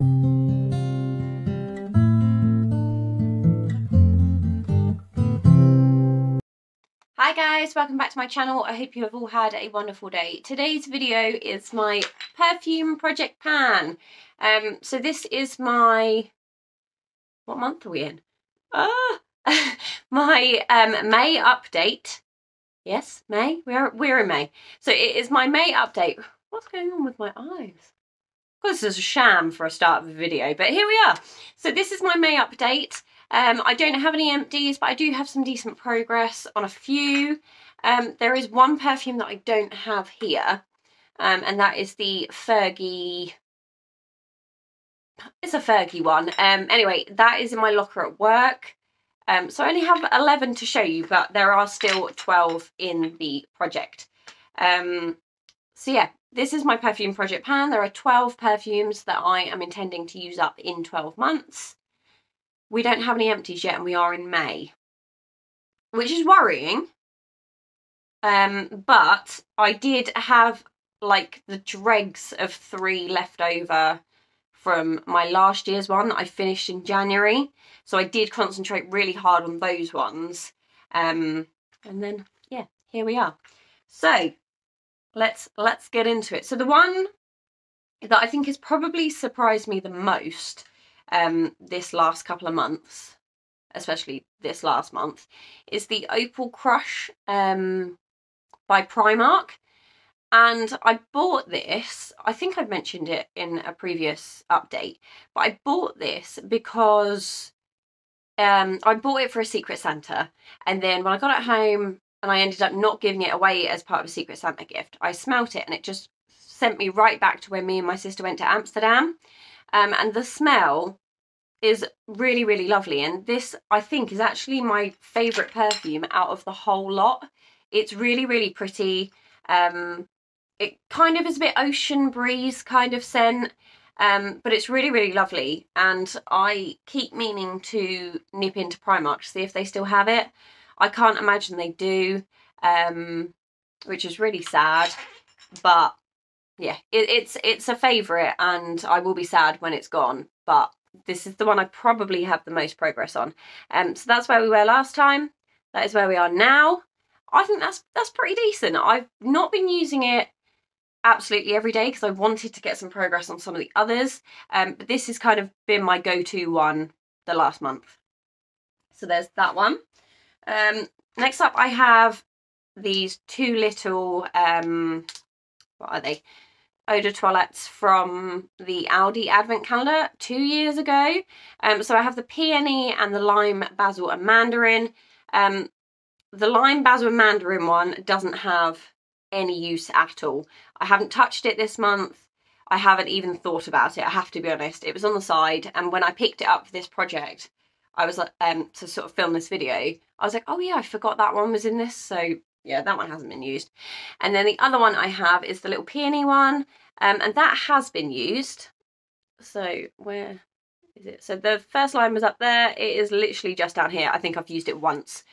Hi guys, welcome back to my channel. I hope you have all had a wonderful day. Today's video is my perfume project pan. So this is my, what month are we in? My May update. Yes, May. We're in May. So it is my May update. What's going on with my eyes? Of course, this is a sham for a start of the video, but here we are. So this is my May update. I don't have any empties, but I do have some decent progress on a few. There is one perfume that I don't have here, and that is the Fergie. It's a Fergie one. Anyway, that is in my locker at work. So I only have 11 to show you, but there are still 12 in the project. So yeah, this is my perfume project pan. There are 12 perfumes that I am intending to use up in 12 months. We don't have any empties yet and we are in May, which is worrying. But I did have like the dregs of 3 left over from my last year's one that I finished in January. So I did concentrate really hard on those ones. And then, yeah, here we are. So let's get into it. So the one that I think has probably surprised me the most this last couple of months, especially this last month, is the Opal Crush by Primark. And I bought this, I think I've mentioned it in a previous update, but I bought this because I bought it for a Secret Santa, and then when I got it home and I ended up not giving it away as part of a Secret Santa gift, I smelt it and it just sent me right back to when me and my sister went to Amsterdam. And the smell is really, really lovely. And this, I think, is actually my favourite perfume out of the whole lot. It's really, really pretty. It kind of is a bit ocean breeze kind of scent. But it's really, really lovely. And I keep meaning to nip into Primark to see if they still have it. I can't imagine they do, which is really sad. But yeah, it's a favourite and I will be sad when it's gone, but this is the one I probably have the most progress on. So that's where we were last time. That is where we are now. I think that's pretty decent. I've not been using it absolutely every day because I wanted to get some progress on some of the others, but this has kind of been my go-to one the last month. So there's that one. Next up I have these 2 little, what are they? Eau de toilettes from the Aldi advent calendar 2 years ago. So I have the peony and the lime, basil and mandarin. The lime, basil and mandarin one doesn't have any use at all. I haven't touched it this month. I haven't even thought about it, I have to be honest. It was on the side, and when I picked it up for this project, I was like, to sort of film this video, I was like, oh yeah, I forgot that one was in this. So yeah, that one hasn't been used. And then the other one I have is the little peony one, and that has been used. So where is it? So the first line was up there. It is literally just down here. I think I've used it once,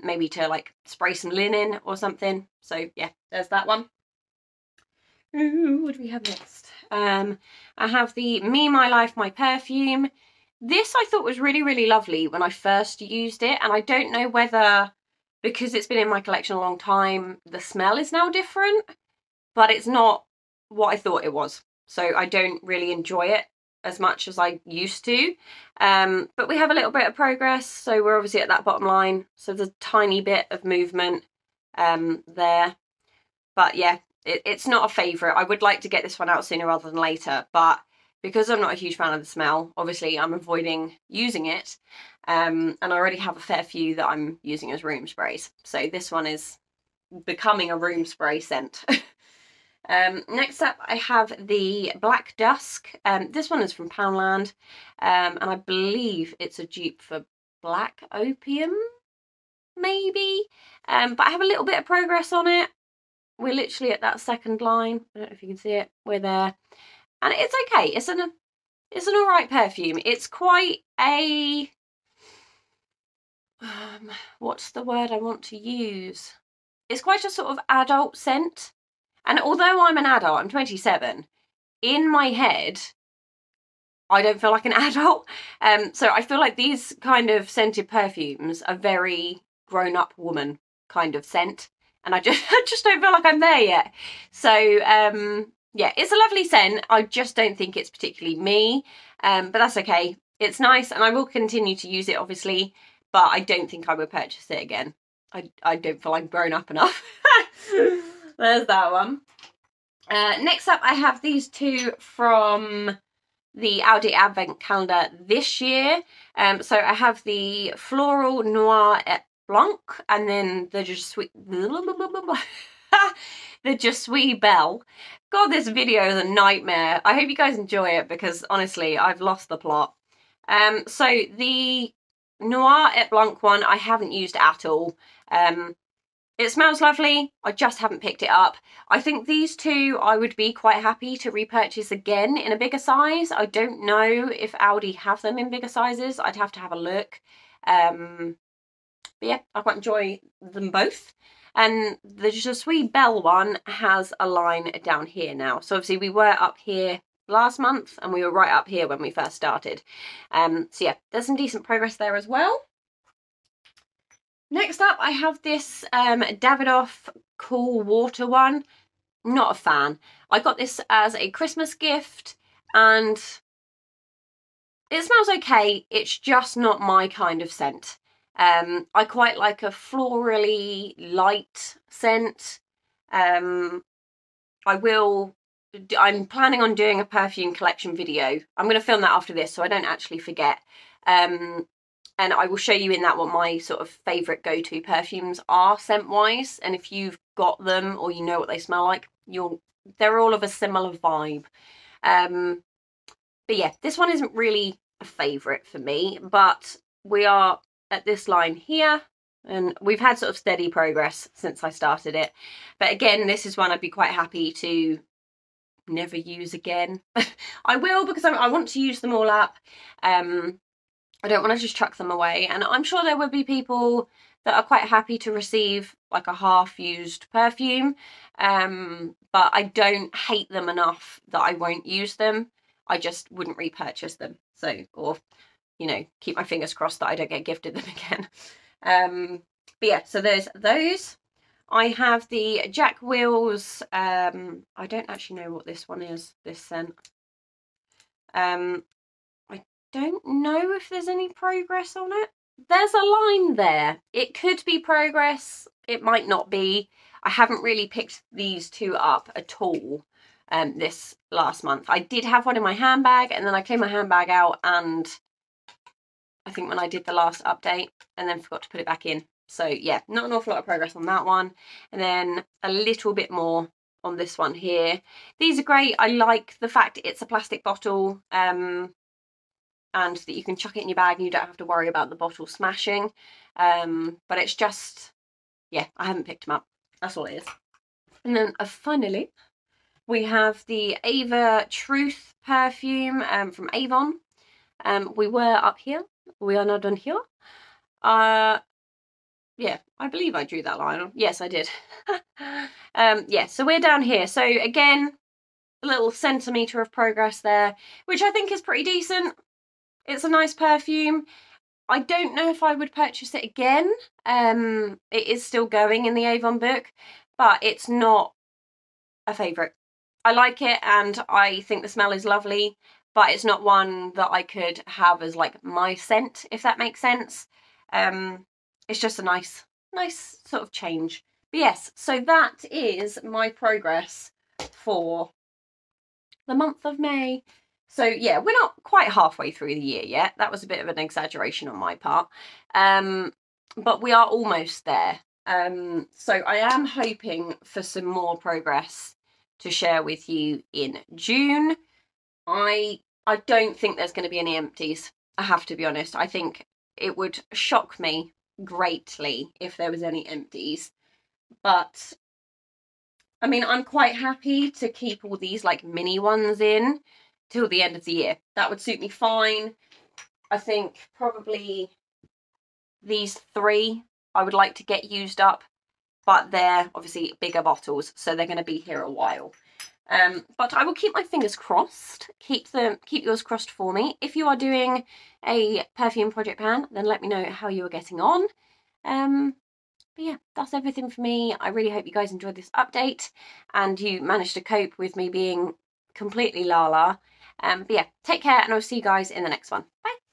maybe to like spray some linen or something. So yeah, there's that one. Ooh, what do we have next? I have the Me, My Life, My Perfume. This I thought was really, really lovely when I first used it, and I don't know whether, because it's been in my collection a long time, the smell is now different, but it's not what I thought it was. So I don't really enjoy it as much as I used to. But we have a little bit of progress, so we're obviously at that bottom line. So there's a tiny bit of movement there. But yeah, it's not a favourite. I would like to get this one out sooner rather than later, but because I'm not a huge fan of the smell, obviously I'm avoiding using it. And I already have a fair few that I'm using as room sprays. So this one is becoming a room spray scent. Next up I have the Black Dusk. This one is from Poundland, and I believe it's a dupe for Black Opium, maybe. But I have a little bit of progress on it. We're literally at that second line. I don't know if you can see it. We're there. And it's okay. It's an alright perfume. It's quite a... what's the word I want to use? It's quite a sort of adult scent. And although I'm an adult, I'm 27, in my head, I don't feel like an adult. So I feel like these kind of scented perfumes are very grown-up woman kind of scent. And I just don't feel like I'm there yet. So, yeah, it's a lovely scent. I just don't think it's particularly me. But that's okay. It's nice, and I will continue to use it, obviously. But I don't think I would purchase it again. I don't feel I'm grown up enough. There's that one. Next up, I have these two from the Audi Advent Calendar this year. So I have the Floral Noir et Blanc, and then the Je Suis... the Je Suis Belle. God, this video is a nightmare. I hope you guys enjoy it, because honestly, I've lost the plot. So the Noir et Blanc one, I haven't used at all. It smells lovely. I just haven't picked it up. I think these two I would be quite happy to repurchase again in a bigger size. I don't know if Audi have them in bigger sizes. I'd have to have a look. But yeah, I quite enjoy them both. And the Je Suis Belle one has a line down here now. So obviously we were up here last month, and we were right up here when we first started. So yeah, there's some decent progress there as well. Next up, I have this Davidoff Cool Water one. Not a fan. I got this as a Christmas gift, and it smells okay. It's just not my kind of scent. I quite like a florally light scent. I'm planning on doing a perfume collection video. I'm going to film that after this so I don't actually forget. And I will show you in that what my sort of favourite go-to perfumes are scent-wise. And if you've got them or you know what they smell like, they're all of a similar vibe. But yeah, this one isn't really a favourite for me. But we are at this line here. And we've had sort of steady progress since I started it. But again, this is one I'd be quite happy to never use again. I will, because I want to use them all up. I don't want to just chuck them away, and I'm sure there would be people that are quite happy to receive like a half-used perfume, but I don't hate them enough that I won't use them. I just wouldn't repurchase them, so, or, you know, keep my fingers crossed that I don't get gifted them again. But yeah, so there's those. I have the Jack Wills, I don't actually know what this one is, this scent. Don't know if there's any progress on it. There's a line there. It could be progress. It might not be. I haven't really picked these two up at all this last month. I did have one in my handbag, and then I cleaned my handbag out, and I think when I did the last update, and then forgot to put it back in. So yeah, not an awful lot of progress on that one. And then a little bit more on this one here. These are great. I like the fact it's a plastic bottle. And that you can chuck it in your bag and you don't have to worry about the bottle smashing. But it's just, yeah, I haven't picked them up. That's all it is. And then finally, we have the Ava Truth perfume from Avon. We were up here. We are now done here. Yeah, I believe I drew that line on. Yes, I did. Yeah, so we're down here. So again, a little centimetre of progress there, which I think is pretty decent. It's a nice perfume. I don't know if I would purchase it again. It is still going in the Avon book, but it's not a favourite. I like it, and I think the smell is lovely, but it's not one that I could have as like my scent, if that makes sense. It's just a nice sort of change. But yes, so that is my progress for the month of May. So yeah, we're not quite halfway through the year yet. That was a bit of an exaggeration on my part. But we are almost there. So I am hoping for some more progress to share with you in June. I don't think there's going to be any empties. I have to be honest. I think it would shock me greatly if there was any empties. But I mean, I'm quite happy to keep all these like mini ones in till the end of the year. That would suit me fine. I think probably these three I would like to get used up, but they're obviously bigger bottles, so they're going to be here a while. But I will keep my fingers crossed. Keep yours crossed for me. If you are doing a perfume project pan, then let me know how you are getting on. But yeah, that's everything for me. I really hope you guys enjoyed this update and you managed to cope with me being completely la-la. But yeah, take care and I'll see you guys in the next one. Bye!